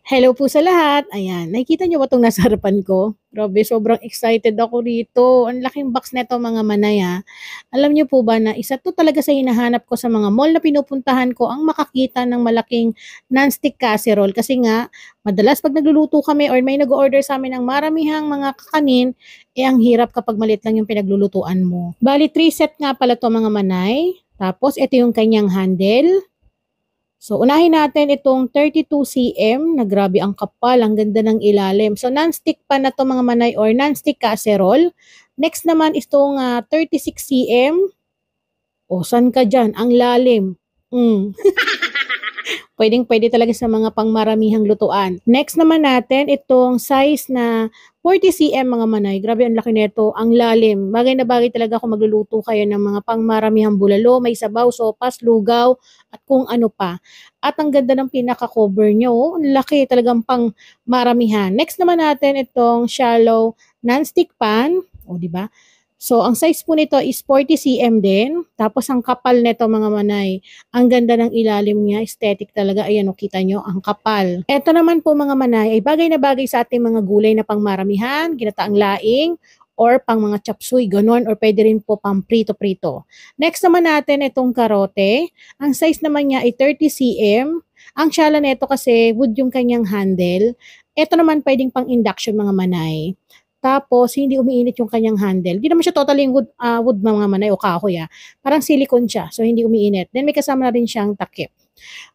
Hello po sa lahat. Ayan, nakikita niyo ba 'tong nasa harapan ko? Grabe, sobrang excited ako rito. Ang laking box nito mga manay, Alam niyo po ba na isa 'to talaga sa hinahanap ko sa mga mall na pinupuntahan ko, ang makakita ng malaking non-stick casserole. Kasi nga, madalas 'pag nagluluto kami or may nag-o-order sa'min ng maramihang mga kakanin, ang hirap kapag maliit lang yung pinaglulutuan mo. Bale 3 set nga pala 'to mga manay. Tapos ito yung kanyang handle. So, unahin natin itong 32 cm na grabe ang kapal, ang ganda ng ilalim. So, non-stick pan na to mga manay or non-stick casserole. Next naman is itong 36 cm. O, saan ka dyan? Ang lalim. Mm. Pwedeng-pwede talaga sa mga pangmaramihang lutuan. Next naman natin, itong size na 40 cm mga manay. Grabe ang laki nito, ang lalim. Bagay na bagay talaga kung magluluto kayo ng mga pangmaramihang bulalo, may sabaw, sopas, lugaw, at kung ano pa. At ang ganda ng pinaka-cover nyo, ang laki talagang pang maramihan. Next naman natin itong shallow non-stick pan. O, di ba? So, ang size po nito is 40 cm din. Tapos, ang kapal nito mga manay. Ang ganda ng ilalim niya. Aesthetic talaga. Ayan, o, kita nyo, ang kapal. Ito naman po mga manay ay bagay na bagay sa ating mga gulay na pangmaramihan, ginataang laing, or pang mga chapsuy, ganon, or pwede rin po pang prito-prito. Next naman natin itong karote. Ang size naman niya ay 30 cm. Ang tsala nito kasi wood yung kanyang handle. Ito naman pwedeng pang induction mga manay. Tapos, hindi umiinit yung kanyang handle. Hindi naman siya totally wood mga manay o kahoy. Parang silicone siya. So, hindi umiinit. Then, may kasama na rin siyang takip.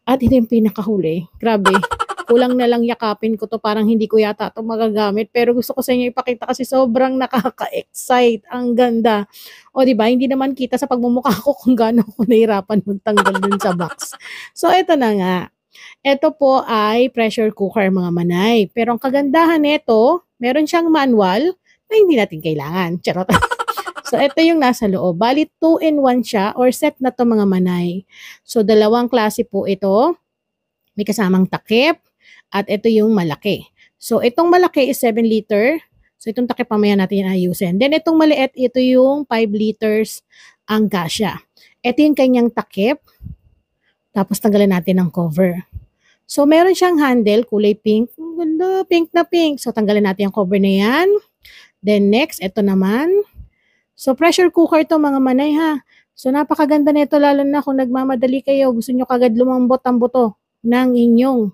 At ito yung pinakahuli. Grabe. Kulang na lang yakapin ko to. Parang hindi ko yata to magagamit. Pero gusto ko sa inyo ipakita kasi sobrang nakaka-excite. Ang ganda. O, di ba? Hindi naman kita sa pagmumukha ko kung gaano ako nahirapan magtanggal dun sa box. So, ito na nga. Ito po ay pressure cooker mga manay. Pero ang kagandahan nito, meron siyang manual na hindi natin kailangan. Charot. So, ito yung nasa loob. Bali, 2-in-1 siya or set na to mga manay. So, dalawang klase po ito. May kasamang takip at ito yung malaki. So, itong malaki is 7 liter. So, itong takip mamaya natin ayusin. Then, itong maliit, ito yung 5 liters ang kasya. Ito yung kanyang takip. Tapos, tanggalan natin ang cover. So, meron siyang handle, kulay pink. Ang ganda, pink na pink. So, tanggalin natin yung cover na yan. Then, next, ito naman. So, pressure cooker to mga manay So, napakaganda nito lalo na kung nagmamadali kayo. Gusto nyo kagad lumambot ang buto ng inyong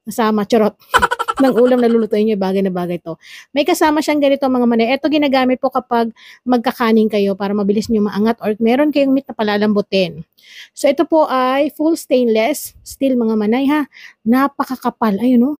kasama. Charot. ng ulam na lulutuin nyo, bagay na bagay to. May kasama siyang ganito mga manay. Ito ginagamit po kapag magkakaning kayo para mabilis nyo maangat or meron kayong meat na palalambutin. So ito po ay full stainless steel mga manay Napakakapal. Ayun